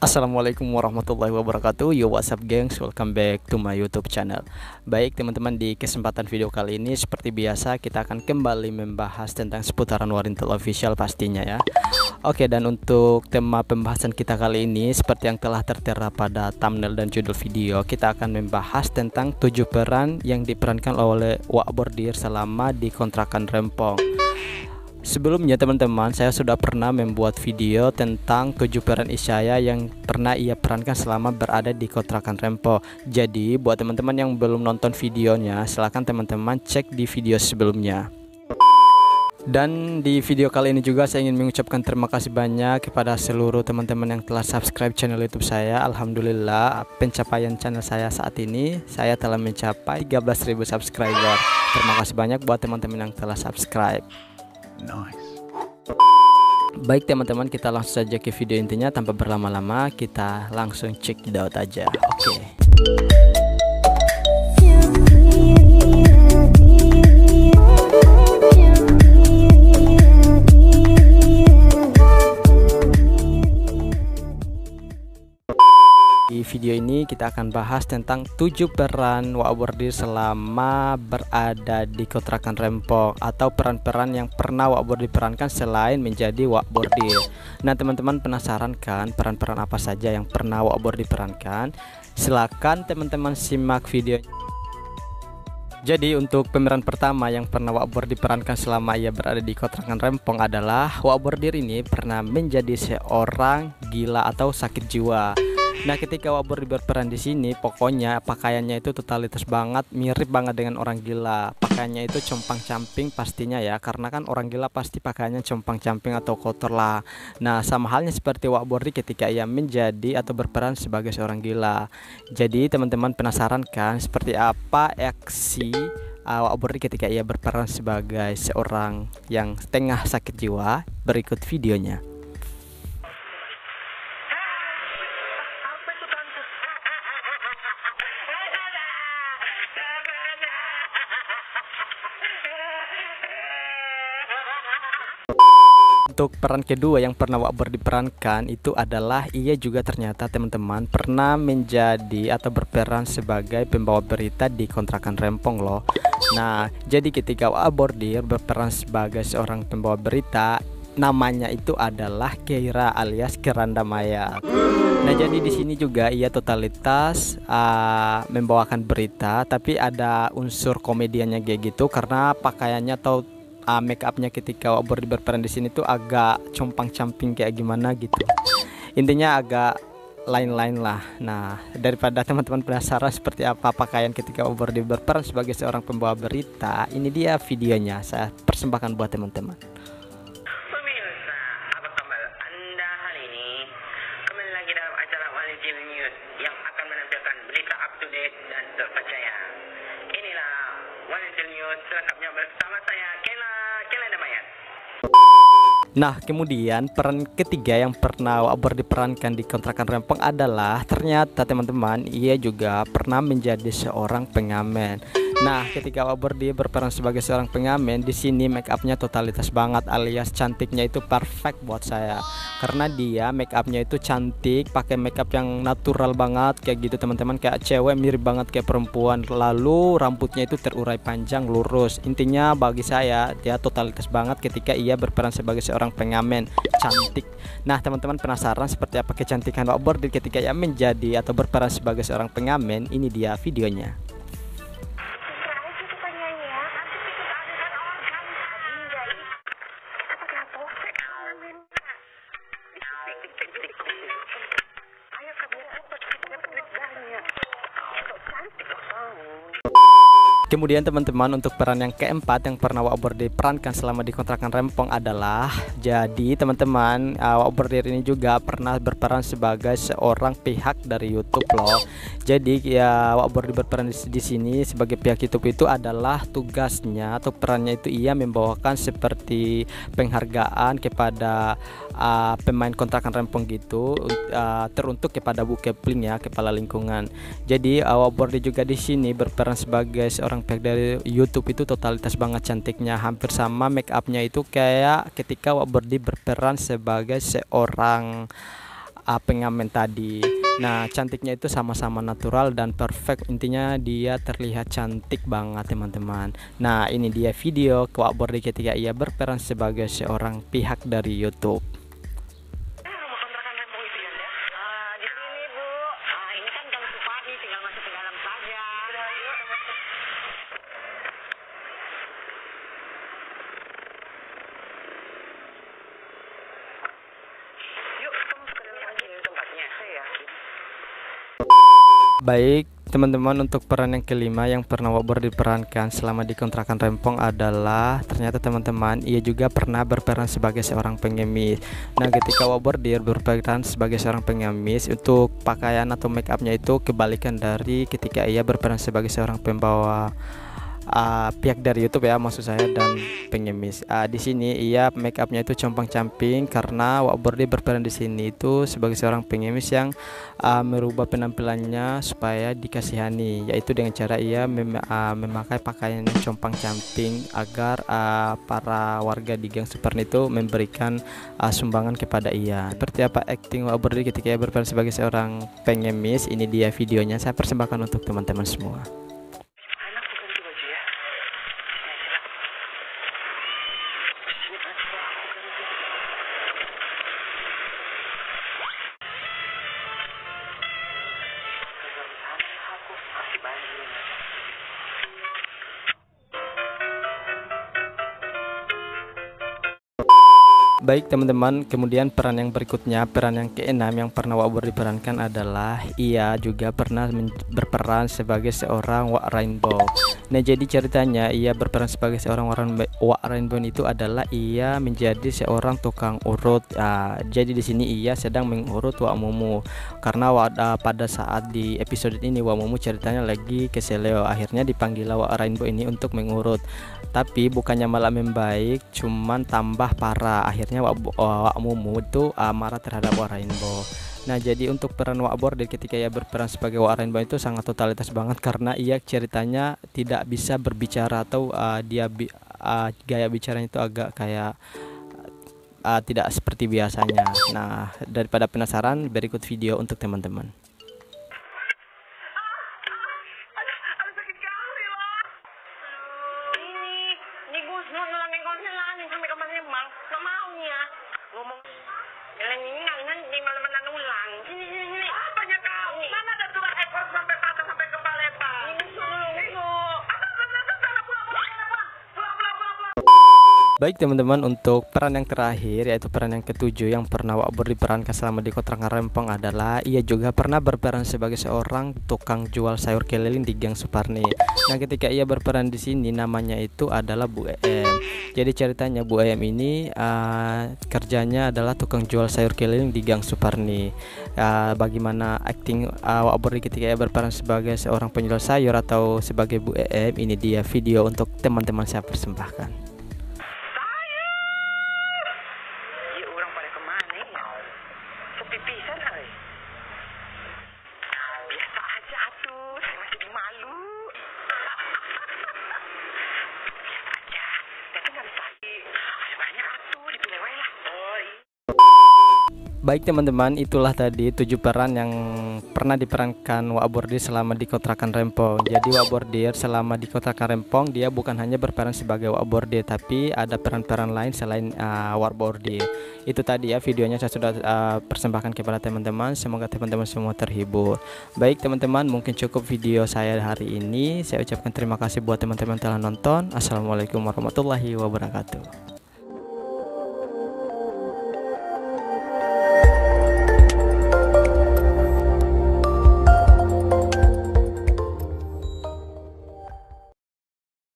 Assalamualaikum warahmatullahi wabarakatuh. Yo, what's up gengs, welcome back to my YouTube channel. Baik teman-teman, di kesempatan video kali ini seperti biasa kita akan kembali membahas tentang seputaran Warintel Official pastinya ya. Oke, dan untuk tema pembahasan kita kali ini seperti yang telah tertera pada thumbnail dan judul video, kita akan membahas tentang 7 peran yang diperankan oleh Wak Bordir selama di kontrakan Rempong. Sebelumnya teman-teman, saya sudah pernah membuat video tentang 7 peran Isyaya yang pernah ia perankan selama berada di kontrakan Rempong. Jadi buat teman-teman yang belum nonton videonya, silahkan teman-teman cek di video sebelumnya. Dan di video kali ini juga saya ingin mengucapkan terima kasih banyak kepada seluruh teman-teman yang telah subscribe channel YouTube saya. Alhamdulillah, pencapaian channel saya saat ini, saya telah mencapai 13.000 subscriber. Terima kasih banyak buat teman-teman yang telah subscribe. Nice. Baik teman-teman, kita langsung saja ke video intinya tanpa berlama-lama, kita langsung check it out aja. Oke. Di video ini kita akan bahas tentang 7 peran Wak Bordir selama berada di kontrakan Rempong, atau peran-peran yang pernah Wak Bordir perankan selain menjadi Wak Bordir. Nah teman-teman penasaran kan peran-peran apa saja yang pernah Wak Bordir perankan? Silakan teman-teman simak video. Jadi untuk pemeran pertama yang pernah Wak Bordir perankan selama ia berada di kontrakan Rempong adalah Wak Bordir ini pernah menjadi seorang gila atau sakit jiwa. Nah, ketika Wak Bordir berperan di sini, pokoknya pakaiannya itu totalitas banget, mirip banget dengan orang gila. Pakaiannya itu compang-camping pastinya ya, karena kan orang gila pasti pakaiannya compang-camping atau kotor lah. Nah, sama halnya seperti Wak Bordir ketika ia menjadi atau berperan sebagai seorang gila. Jadi, teman-teman penasaran kan seperti apa aksi Wak Bordir ketika ia berperan sebagai seorang yang tengah sakit jiwa? Berikut videonya. Untuk peran kedua yang pernah Wak Bordir diperankan itu adalah ia juga ternyata teman-teman pernah menjadi atau berperan sebagai pembawa berita di kontrakan Rempong loh. Nah, jadi ketika Wak Bordir berperan sebagai seorang pembawa berita, namanya itu adalah Keira alias Keranda Mayat. Nah, jadi di sini juga ia totalitas membawakan berita, tapi ada unsur komediannya kayak gitu karena pakaiannya atau make upnya ketika Wak Bordir berperan di sini tuh agak compang-camping kayak gimana gitu. Intinya agak lain-lain lah. Nah, daripada teman-teman penasaran seperti apa pakaian ketika Wak Bordir berperan sebagai seorang pembawa berita, ini dia videonya saya persembahkan buat teman-teman. Pemirsa, apa kabar Anda hari ini? Kembali lagi dalam acara Warintel News yang akan menampilkan berita up to date dan terpercaya. Inilah Warintel News selengkapnya bersama saya Keranda Mayat. Nah, kemudian peran ketiga yang pernah Wak Bordir diperankan di kontrakan Rempong adalah ternyata teman-teman ia juga pernah menjadi seorang pengamen. Nah, ketika Wak Bordir berperan sebagai seorang pengamen, di sini make upnya totalitas banget alias cantiknya itu perfect buat saya. Karena dia make upnya itu cantik, pakai make up yang natural banget kayak gitu teman-teman, kayak cewek mirip banget kayak perempuan. Lalu rambutnya itu terurai panjang lurus. Intinya bagi saya dia totalitas banget ketika ia berperan sebagai seorang pengamen, cantik. Nah, teman-teman penasaran seperti apa kecantikan Wak Bordir ketika ia menjadi atau berperan sebagai seorang pengamen? Ini dia videonya. Kemudian teman-teman untuk peran yang keempat yang pernah Wak Bordir perankan selama di kontrakan Rempong adalah, jadi teman-teman Wak Bordir ini juga pernah berperan sebagai seorang pihak dari YouTube loh. Jadi ya Wak Bordir berperan di sini sebagai pihak YouTube itu adalah tugasnya atau perannya itu ia membawakan seperti penghargaan kepada pemain kontrakan Rempong gitu, teruntuk kepada Bu Kepling ya, kepala lingkungan. Jadi Wak Bordir juga di sini berperan sebagai seorang pihak dari YouTube itu totalitas banget cantiknya, hampir sama make upnya itu kayak ketika Wak Bordir berperan sebagai seorang pengamen tadi. Nah, cantiknya itu sama-sama natural dan perfect. Intinya dia terlihat cantik banget teman-teman. Nah, ini dia video Wak Bordi ketika ia berperan sebagai seorang pihak dari YouTube. Rumah kontrakan Rempong itu ya, Dek? Di sini, Bu. Ini kan Gang Supadi, tinggal masuk ke dalam saja. Yuk, kamu sekalian yakin tempatnya? Saya yakin. Baik teman-teman, untuk peran yang kelima yang pernah Wak Bordi diperankan selama di kontrakan Rempong adalah ternyata teman-teman ia juga pernah berperan sebagai seorang pengemis. Nah, ketika Wak Bordi berperan sebagai seorang pengemis, untuk pakaian atau make upnya itu kebalikan dari ketika ia berperan sebagai seorang pembawa pihak dari YouTube ya, maksud saya, dan pengemis. Di sini ia make upnya itu compang-camping karena Wak Bordi berperan di sini itu sebagai seorang pengemis yang merubah penampilannya supaya dikasihani, yaitu dengan cara ia memakai pakaian yang compang-camping agar para warga di Gang Suparni itu memberikan sumbangan kepada ia. Seperti apa acting Wak Bordi ketika ia berperan sebagai seorang pengemis? Ini dia videonya, saya persembahkan untuk teman-teman semua. Baik teman-teman, kemudian peran yang berikutnya, peran yang keenam yang pernah Wak Bordi diperankan adalah ia juga pernah berperan sebagai seorang Wak Rainbow. Nah, jadi ceritanya ia berperan sebagai seorang Wak Rainbow itu adalah ia menjadi seorang tukang urut. Jadi di sini ia sedang mengurut Wak Mumu karena pada saat di episode ini Wak Mumu ceritanya lagi keseleo. Akhirnya dipanggil Wak Rainbow ini untuk mengurut, tapi bukannya malah membaik, cuman tambah parah. Akhirnya Wak Mumu itu marah terhadap Wak Rainbow. Nah, jadi untuk peran Wak Bordi ketika ia berperan sebagai Wak Rainbow itu sangat totalitas banget karena ia ceritanya tidak bisa berbicara atau gaya bicaranya itu agak kayak tidak seperti biasanya. Nah, daripada penasaran, berikut video untuk teman-teman. Baik teman-teman, untuk peran yang terakhir yaitu peran yang ketujuh yang pernah Wak Bordi diperankan selama di kontrakan Rempong adalah ia juga pernah berperan sebagai seorang tukang jual sayur keliling di Gang Suparni. Nah, ketika ia berperan di sini namanya itu adalah Bu Em. Jadi ceritanya Bu Em ini kerjanya adalah tukang jual sayur keliling di Gang Suparni. Bagaimana acting Wak Bordi ketika ia berperan sebagai seorang penjual sayur atau sebagai Bu Em, ini dia video untuk teman-teman saya persembahkan. Baik teman-teman, itulah tadi 7 peran yang pernah diperankan Wak Bordi selama di kontrakan Rempong. Jadi Wak Bordi selama di kontrakan Rempong dia bukan hanya berperan sebagai Wak Bordi, tapi ada peran-peran lain selain Wak Bordi. Itu tadi ya videonya saya sudah persembahkan kepada teman-teman. Semoga teman-teman semua terhibur. Baik teman-teman, mungkin cukup video saya hari ini. Saya ucapkan terima kasih buat teman-teman telah nonton. Assalamualaikum warahmatullahi wabarakatuh.